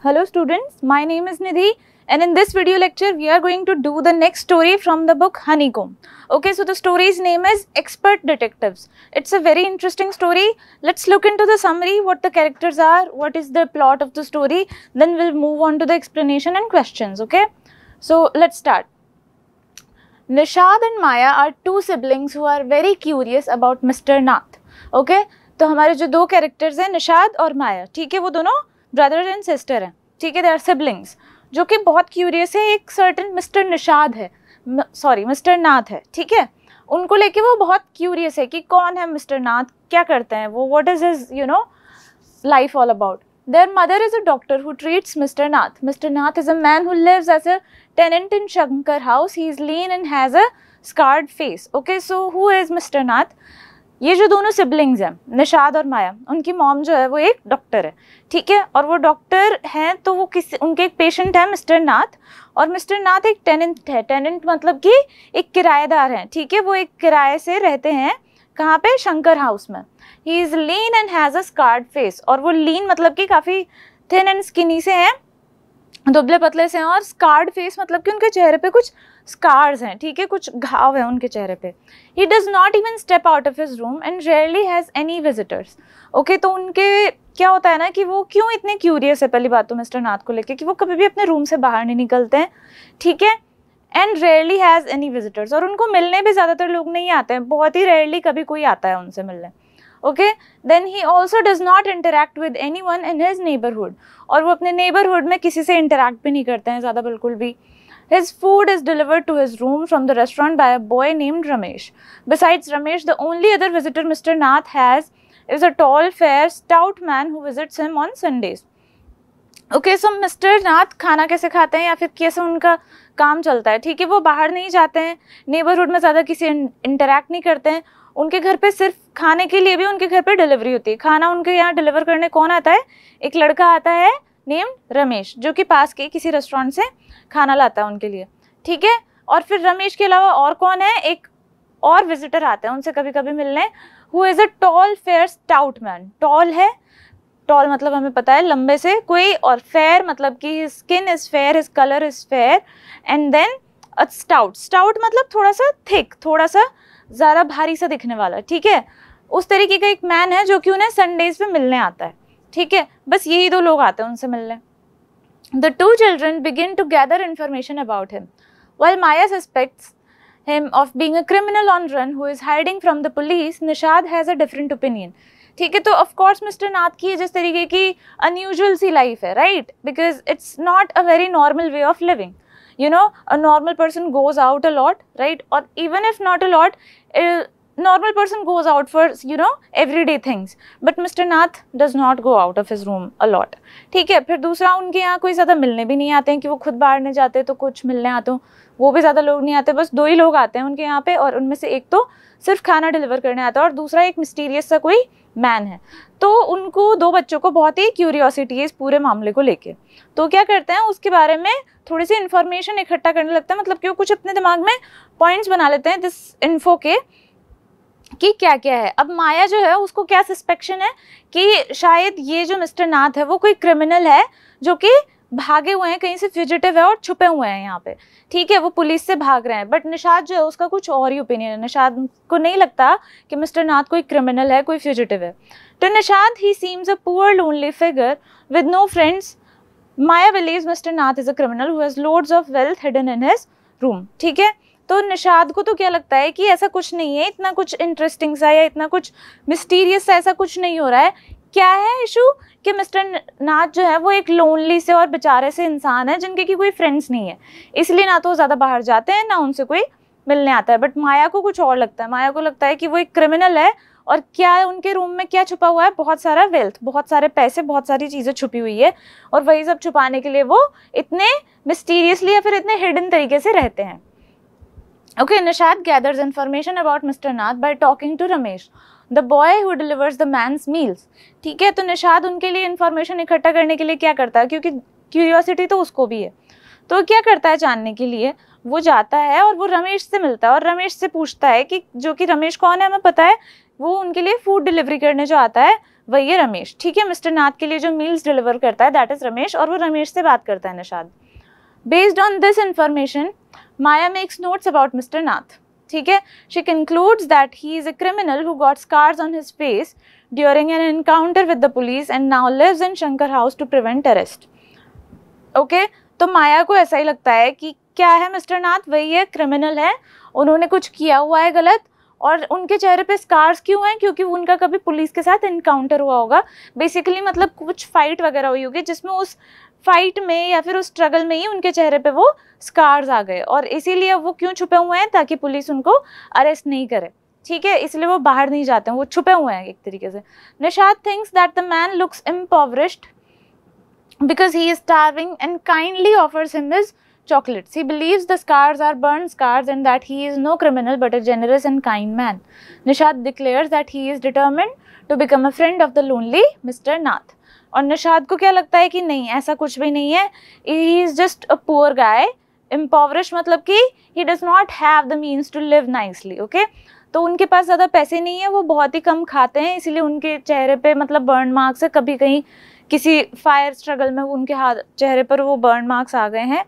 Hello students, my name is Nidhi and in this video lecture we are going to do the next story from the book Honeycomb. Okay, so the story's name is Expert Detectives. It's a very interesting story. Let's look into the summary, what the characters are, what is the plot of the story, then we'll move on to the explanation and questions, okay? So let's start. Nishad and Maya are two siblings who are very curious about Mr. Nath. Okay, तो हमारे जो दो characters हैं निशाद और माया, ठीक है, वो दोनों ब्रदर एंड सिस्टर हैं, ठीक है, दे आर सिबलिंग्स, जो कि बहुत क्यूरियस है। एक सर्टन मिस्टर निशाद है, सॉरी मिस्टर नाथ है, ठीक है, उनको लेके वो बहुत क्यूरियस है कि कौन है मिस्टर नाथ, क्या करते हैं वो, what is his life all about. Their mother is a doctor who treats Mr. Nath. Mr. Nath is a man who lives as a tenant in Shankar house. He is lean and has a scarred face. Okay, so who is Mr. Nath? ये जो दोनों siblings हैं निशाद और माया, उनकी mom जो है वो एक डॉक्टर है, ठीक है, और वो डॉक्टर हैं तो वो उनके एक पेशेंट है मिस्टर नाथ, और मिस्टर नाथ एक टेनेंट है. टेनेंट मतलब कि एक किराएदार हैं, ठीक है, वो एक किराए से रहते हैं कहाँ पे, शंकर हाउस में. He is lean and has a scarred face, और वो लीन मतलब कि काफ़ी थिन एंड स्किनी से हैं, दुबले पतले से हैं, और स्कार्ड फेस मतलब कि उनके चेहरे पे कुछ स्कार्स हैं, ठीक है, कुछ घाव हैं उनके चेहरे पे. He does not even step out of his room and rarely has any visitors. Okay, तो उनके क्या होता है ना कि वो क्यों इतने क्यूरियस है, पहली बात तो मिस्टर नाथ को लेके, कि वो कभी भी अपने रूम से बाहर नहीं निकलते हैं, ठीक है, and rarely has any visitors, और उनको मिलने भी ज़्यादातर लोग नहीं आते हैं, बहुत ही रेयरली कभी कोई आता है उनसे मिलने. Okay, then he also does not interact with anyone in his neighbourhood, और वो अपने नेबरहुड में किसी से इंटरेक्ट भी नहीं करते हैं ज़्यादा, बिल्कुल भी. His food is delivered to his room from the restaurant by a boy named Ramesh. Besides Ramesh, the only other visitor Mr. Nath has is a tall, fair, stout man who visits him on Sundays. Okay, so Mr. Nath खाना कैसे खाते हैं या फिर कैसे उनका काम चलता है, ठीक है, वो बाहर नहीं जाते हैं, नेबरहुड में ज़्यादा किसी इंटरेक्ट नहीं करते हैं. उनके घर पे सिर्फ खाने के लिए भी उनके घर पे डिलीवरी होती है. खाना उनके यहाँ डिलीवर करने कौन आता है, एक लड़का आता है नेम्ड रमेश, जो कि पास के किसी रेस्टोरेंट से खाना लाता है उनके लिए, ठीक है. और फिर रमेश के अलावा और कौन है, एक और विजिटर आता है उनसे कभी कभी मिलने, who is a tall fair stout man. Tall है, टॉल मतलब हमें पता है लंबे से कोई, और फेयर मतलब कि his skin is fair, his colour is fair, and then a stout. Stout मतलब थोड़ा सा थिक, थोड़ा सा ज़्यादा भारी सा दिखने वाला, ठीक है, उस तरीके का एक मैन है जो कि उन्हें संडेज पे मिलने आता है, ठीक है. बस यही दो लोग आते हैं उनसे मिलने. The two children begin to gather information about him. While Maya suspects him of being a criminal on run who is hiding from the police, Nishad has a different opinion. ठीक है, तो of course मिस्टर नाथ की जिस तरीके की unusual सी life है, right? Because it's not a very normal way of living. You know, a normal person goes out a lot, right? Or even if not a lot, normal person goes out for everyday things, but Mr. Nath does not go out of his room a lot. ठीक है, फिर दूसरा उनके यहाँ कोई ज़्यादा मिलने भी नहीं आते हैं कि वो खुद बाहर नहीं जाते तो कुछ मिलने आते हो, वो भी ज़्यादा लोग नहीं आते, बस दो ही लोग आते हैं उनके यहाँ पे, और उनमें से एक तो सिर्फ खाना डिलीवर करने आता है और दूसरा एक मिस्टीरियस सा कोई मैन है. तो उनको दो बच्चों को बहुत ही क्यूरियोसिटी है इस पूरे मामले को लेके, तो क्या करते हैं उसके बारे में थोड़ी सी इन्फॉर्मेशन इकट्ठा करने लगता है, मतलब कि वो कुछ अपने दिमाग में पॉइंट्स बना लेते हैं दिस इन्फो के कि क्या क्या है. अब माया जो है उसको क्या सस्पेक्शन है कि शायद ये जो मिस्टर नाथ है वो कोई क्रिमिनल है जो कि भागे हुए हैं, कहीं से फ्यूजिटिव है और छुपे हुए हैं यहाँ पे, ठीक है, वो पुलिस से भाग रहे हैं. बट निशाद जो है उसका कुछ और ही ओपिनियन है. निशाद को नहीं लगता कि मिस्टर नाथ कोई क्रिमिनल है, कोई फ्यूजिटिव है. तो Nishad he seems a poor lonely figure with no friends. Maya believes mister Nath is a criminal who has loads of wealth hidden in his room, ठीक है. तो निशाद को तो क्या लगता है कि ऐसा कुछ नहीं है, इतना कुछ इंटरेस्टिंग सा या इतना कुछ मिस्टीरियस सा ऐसा कुछ नहीं हो रहा है. क्या है इशू कि मिस्टर नाथ जो है वो एक लोनली से और बेचारे से इंसान है जिनके की कोई फ्रेंड्स नहीं है, इसलिए ना तो वो ज़्यादा बाहर जाते हैं ना उनसे कोई मिलने आता है. बट माया को कुछ और लगता है. माया को लगता है कि वो एक क्रिमिनल है, और क्या उनके रूम में क्या छुपा हुआ है, बहुत सारा वेल्थ, बहुत सारे पैसे, बहुत सारी चीज़ें छुपी हुई है, और वही सब छुपाने के लिए वो इतने मिस्टीरियसली या फिर इतने हिडन तरीके से रहते हैं. Okay, Nishad gathers information about Mr. Nath by talking to Ramesh, the boy who delivers the man's meals. ठीक है, तो निशाद उनके लिए इन्फॉर्मेशन इकट्ठा करने के लिए क्या करता है, क्योंकि क्यूरियोसिटी तो उसको भी है, तो क्या करता है जानने के लिए, वो जाता है और वो रमेश से मिलता है और रमेश से पूछता है कि जो कि रमेश कौन है हमें पता है, वो उनके लिए फूड डिलीवरी करने जो आता है वही है रमेश, ठीक है। मिस्टर नाथ के लिए जो मील्स डिलीवर करता है दैट इज रमेश, और वो रमेश से बात करता है Nishad. Based on this information Maya makes notes about mister Nath, ठीक है। She concludes that he is a criminal who got scars on his face during an encounter with the police and now lives in Shankar house to prevent arrest. Okay, तो माया को ऐसा ही लगता है कि क्या है मिस्टर नाथ, वही है, क्रिमिनल है, उन्होंने कुछ किया हुआ है गलत, और उनके चेहरे पे स्कार्स क्यों हैं, क्योंकि उनका कभी पुलिस के साथ इनकाउंटर हुआ होगा, बेसिकली मतलब कुछ फाइट वगैरह हुई होगी जिसमें उस फाइट में या फिर उस स्ट्रगल में ही उनके चेहरे पे वो स्कार्स आ गए, और इसीलिए वो क्यों छुपे हुए हैं, ताकि पुलिस उनको अरेस्ट नहीं करे, ठीक है, इसलिए वो बाहर नहीं जाते हैं, वो छुपे हुए हैं एक तरीके से। Nishad thinks that the man looks impoverished because he is starving and kindly offers him his chocolates. He believes the scars are burned scars and that he is no criminal but a generous and kind man. Nishad declares that he is determined to become a friend of the lonely Mr. Nath. और निषाद को क्या लगता है कि नहीं, ऐसा कुछ भी नहीं है, he is just a poor guy. Impoverished मतलब कि he does not have the means to live nicely, okay? तो उनके पास ज़्यादा पैसे नहीं है, वो बहुत ही कम खाते हैं, इसीलिए उनके चेहरे पे मतलब बर्न मार्क्स है, कभी कहीं किसी फायर स्ट्रगल में उनके हाथ चेहरे पर वो बर्न मार्क्स आ गए हैं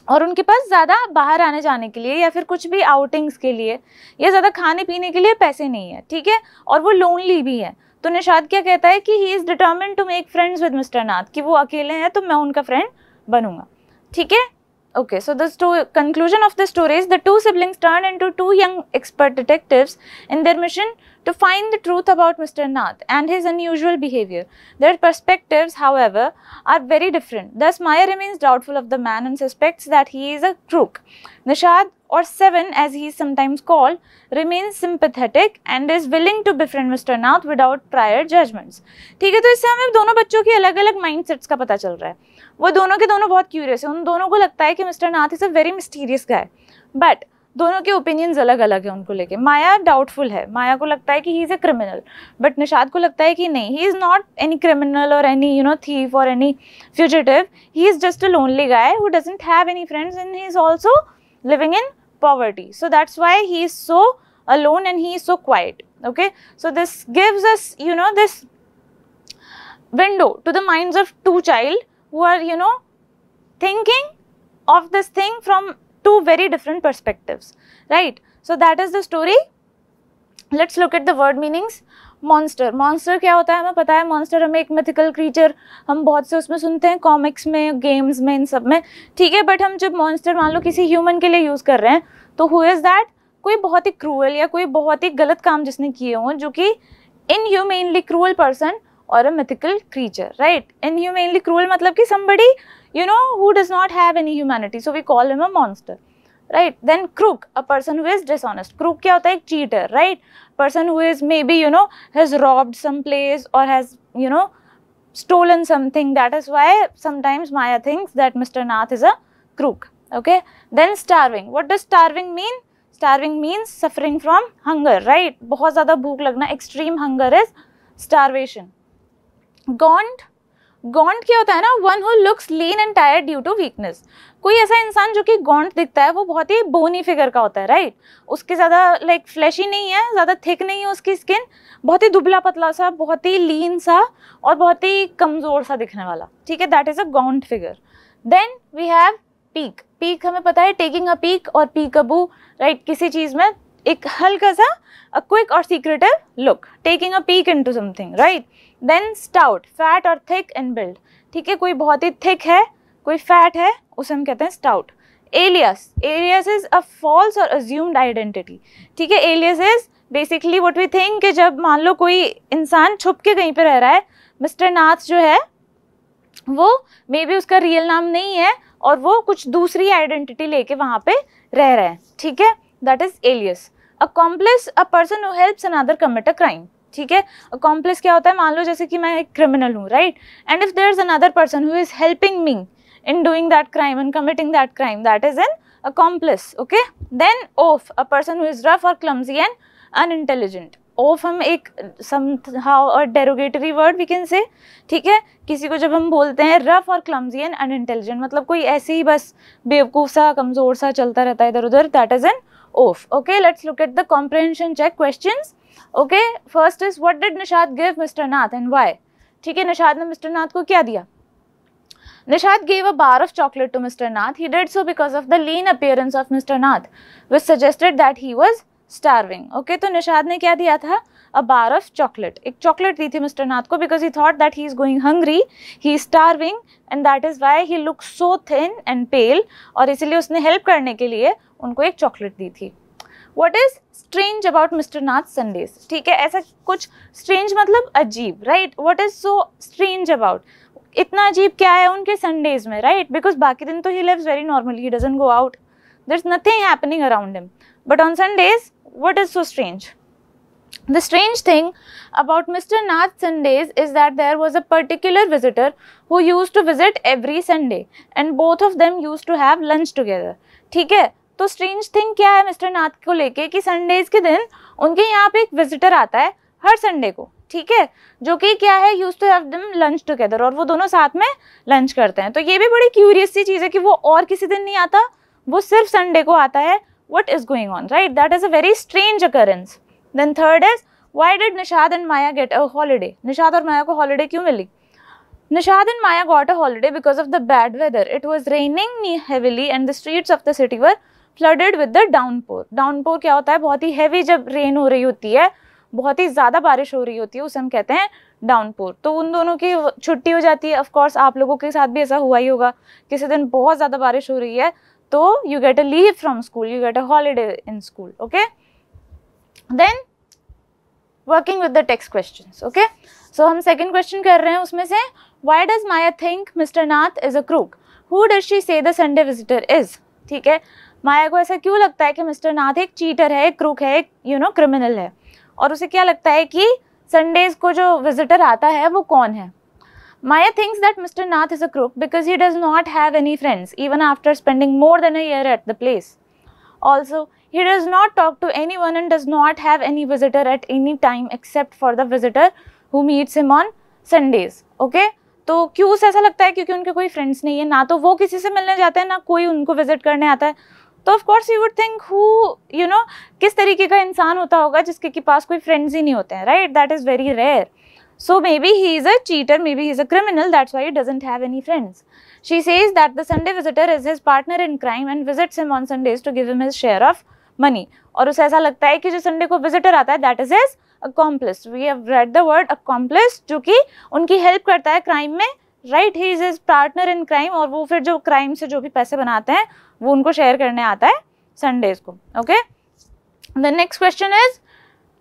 और उनके पास ज़्यादा बाहर आने जाने के लिए या फिर कुछ भी आउटिंग्स के लिए या ज़्यादा खाने पीने के लिए पैसे नहीं है, ठीक है, और वो लोनली भी है। तो निषाद क्या कहता है कि he is determined to make friends with mister Nath, कि वो अकेले हैं तो मैं उनका फ्रेंड बनूंगा, ठीक है। Okay, so the conclusion of the story is the two siblings turn into two young expert detectives in their mission to find the truth about Mr. Nath and his unusual behavior. Their perspectives, however, are very different. Thus, Maya remains doubtful of the man and suspects that he is a crook. Nishad, or Seven as he is sometimes called, remains sympathetic and is willing to befriend Mr. Nath without prior judgments. ठीक है, तो इससे हमें दोनों बच्चों की अलग अलग माइंडसेट्स का पता चल रहा है। वो दोनों के दोनों बहुत क्यूरियस है, उन दोनों को लगता है कि mister Nath is a very mysterious guy, but दोनों के ओपिनियंस अलग अलग है उनको लेके। माया डाउटफुल है, माया को लगता है कि ही is a criminal, but Nishad को लगता है कि नहीं, he is not any criminal और एनी थीफ और any fugitive, he is just a lonely guy who doesn't have any friends and he is also living in poverty, so that's why he is so alone and he is so quiet. Okay, so this gives us this window to the minds of two child who are thinking of this thing from two very different perspectives, right? So that is the story. Let's look at the word meanings. Monster, monster क्या होता है हमें पता है, monster हमें एक mythical creature हम बहुत से उसमें सुनते हैं, कॉमिक्स में, गेम्स में, इन सब में, ठीक है, बट हम जब मॉन्स्टर मान लो किसी ह्यूमन के लिए यूज़ कर रहे हैं तो हु इज़ दैट, कोई बहुत ही क्रूअल या कोई बहुत ही गलत काम जिसने किए हों, जो कि इनह्यूमेनली क्रूअल पर्सन और अ मिथिकल क्रीचर, राइट। इनह्यूमेनली क्रूअल मतलब कि somebody who does not have any humanity, so we call him a monster, right? Then crook, a person who is dishonest. Crook क्या होता है, एक cheater, right? Person who is maybe has robbed some place or has stolen something. That is why sometimes Maya thinks that Mr. Nath is a crook. Okay. Then starving. What does starving mean? Starving means suffering from hunger, right? बहुत ज़्यादा भूख लगना, extreme hunger is starvation. Gaunt. गॉन्ट क्या होता है ना, one who looks lean and tired due to weakness. कोई ऐसा इंसान जो कि गॉन्ट दिखता है वो बहुत ही बोनी फिगर का होता है, राइट। उसके ज़्यादा लाइक फ्लैशी नहीं है, ज़्यादा थिक नहीं है उसकी स्किन, बहुत ही दुबला पतला सा, बहुत ही लीन सा और बहुत ही कमज़ोर सा दिखने वाला, ठीक है, that is a gaunt figure. Then we have peek. Peek हमें पता है टेकिंग अ पीक और पीक अबू, राइट, किसी चीज़ में एक हल्का सा a quick or secretive look, taking a peek into something, right? Then stout, fat or thick in build, ठीक है, कोई बहुत ही thick है, कोई fat है, उसे हम कहते हैं stout. Alias, alias is a false or assumed identity, ठीक है, alias is basically what we think कि जब मान लो कोई इंसान छुप के कहीं पे रह रहा है, मिस्टर नाथ जो है वो मे बी उसका रियल नाम नहीं है और वो कुछ दूसरी आइडेंटिटी लेके वहाँ पे रह रहे हैं, ठीक है, that is alias. Accomplice, a person who helps another commit a crime, ठीक है। अकॉम्प्लिस क्या होता है, मान लो जैसे कि मैं एक क्रिमिनल हूँ, right, and if there is another person who is helping me in doing that crime and committing that crime, that is an accomplice, okay. Then oaf, a person who is rough और clumsy and unintelligent. Oaf हम एक somehow a derogatory word we can say, ठीक है, किसी को जब हम बोलते हैं रफ और क्लमजी एंड अनइंटेलिजेंट, मतलब कोई ऐसे ही बस बेवकूफ़ सा, कमज़ोर सा चलता रहता है इधर उधर, that is an oaf, okay. Let's look at the comprehension check questions. Okay, first is what did Nishad give mister Nath and why. ठीक है, निशाद ने मिस्टर नाथ को क्या दिया? Nishad gave a bar of chocolate to Mr. Nath. He did so because of the lean appearance of Mr. Nath, which suggested that he was starving. Okay, तो निशाद ने क्या दिया था? A bar of chocolate. एक chocolate दी थी Mr. Nath को because he thought that he is going hungry, he is starving, and that is why he looks so thin and pale. और इसीलिए उसने help करने के लिए उनको एक chocolate दी थी. What is strange about Mr. Nath's Sundays? ठीक है, ऐसा कुछ strange मतलब अजीब, right? What is so strange about? इतना अजीब क्या है उनके संडेज में, राइट? बिकॉज बाकी दिन तो he lives very normally, he doesn't go out, there is nothing happening around him, but on Sundays what is so strange? The strange thing about Mr. Nath's Sundays is that there was a particular visitor who used to visit every Sunday and both of them used to have lunch together. ठीक है, तो strange thing क्या है mister नाथ को लेके कि Sundays के दिन उनके यहाँ पे एक विजिटर आता है हर संडे को, ठीक है, जो कि क्या है, used to have them lunch together, और वो दोनों साथ में लंच करते हैं. तो ये भी बड़ी क्यूरियस सी चीज़ है कि वो और किसी दिन नहीं आता, वो सिर्फ संडे को आता है. What is going on, right? That is a very strange occurrence. Then third is why did Nishad and Maya get a holiday? Nishad और माया को हॉलीडे क्यों मिली? Nishad and Maya got a holiday because of the bad weather. It was raining heavily and the streets of the city were flooded with the downpour. Downpour क्या होता है? बहुत ही heavy जब rain हो रही होती है, बहुत ही ज़्यादा बारिश हो रही होती है, उसे हम कहते हैं डाउनपोर. तो उन दोनों की छुट्टी हो जाती है. ऑफ कोर्स आप लोगों के साथ भी ऐसा हुआ ही होगा, किसी दिन बहुत ज़्यादा बारिश हो रही है तो you get a leave from school, you get a holiday in school. Okay, then working with the text questions. Okay, so हम सेकंड क्वेश्चन कर रहे हैं, उसमें से why does Maya think mister Nath is a crook? Who does she say the Sunday visitor is? ठीक है, माया को ऐसा क्यों लगता है कि मिस्टर नाथ एक चीटर है, एक क्रूक है, एक क्रिमिनल है, और उसे क्या लगता है कि संडेज को जो विजिटर आता है वो कौन है? Maya thinks that Mr. Nath is a crook because he does not have any friends even after spending more than a year at the place. Also, he does not talk to anyone and does not have any visitor at any time except for the visitor who meets him on Sundays. Okay? तो क्यों उसे ऐसा लगता है? क्योंकि उनके कोई friends नहीं है, ना तो वो किसी से मिलने जाते हैं, ना कोई उनको विजिट करने आता है. तो of course you would think who किस तरीके का इंसान होता होगा जिसके पास कोई फ्रेंड्स ही नहीं होते हैं, right? That is very rare. So maybe he is a cheater, maybe he is a criminal, that's why he doesn't have any friends. She says that the Sunday visitor is his partner in crime and visits him on Sundays to give him his share of money. और उसे ऐसा लगता है कि जो Sunday को visitor आता है that is his accomplice. We have read the word accomplice, जो कि उनकी हेल्प करता है क्राइम में, right? He is his partner in crime, और वो फिर जो क्राइम से जो भी पैसे बनाते हैं वो उनको शेयर करने आता है संडेज को. Okay, the next question is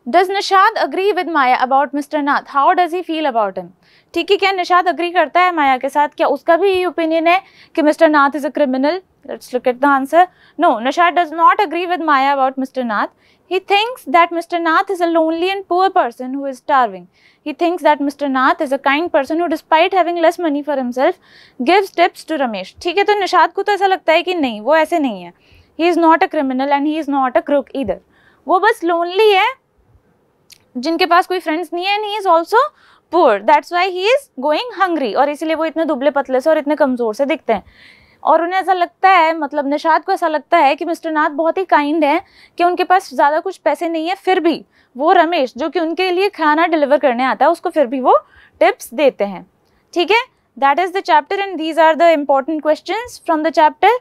Does Nishad agree with Maya about Mr. Nath? How does he feel about him? ठीक है, क्या निशाद अग्री करता है माया के साथ? क्या उसका भी यही ओपिनियन है कि mister Nath is a criminal? Let's look at the answer. No, Nishad does not agree with Maya about Mr. Nath. He thinks that Mr. Nath is a lonely and poor person who is starving. He thinks that Mr. Nath is a kind person who, despite having less money for himself, gives tips to Ramesh. ठीक है, तो निशाद को तो ऐसा लगता है कि नहीं, वो ऐसे नहीं है. He is not a criminal and he is not a crook either. वो बस lonely है, जिनके पास कोई फ्रेंड्स नहीं है, and he is also poor. That's why he is going hungry. और इसीलिए वो इतने दुबले पतले से और इतने कमज़ोर से दिखते हैं. और उन्हें ऐसा लगता है, मतलब निशाद को ऐसा लगता है कि मिस्टर नाथ बहुत ही काइंड है, कि उनके पास ज़्यादा कुछ पैसे नहीं है, फिर भी वो रमेश जो कि उनके लिए खाना डिलीवर करने आता है उसको फिर भी वो टिप्स देते हैं. ठीक है, that is the chapter and these are the important questions from the chapter.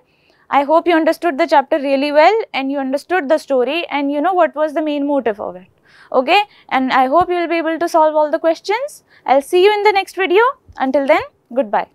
I hope you understood the chapter really well and you understood the story and you know what was the main motive of it. Okay, and I hope you will be able to solve all the questions. I'll see you in the next video. Until then, goodbye.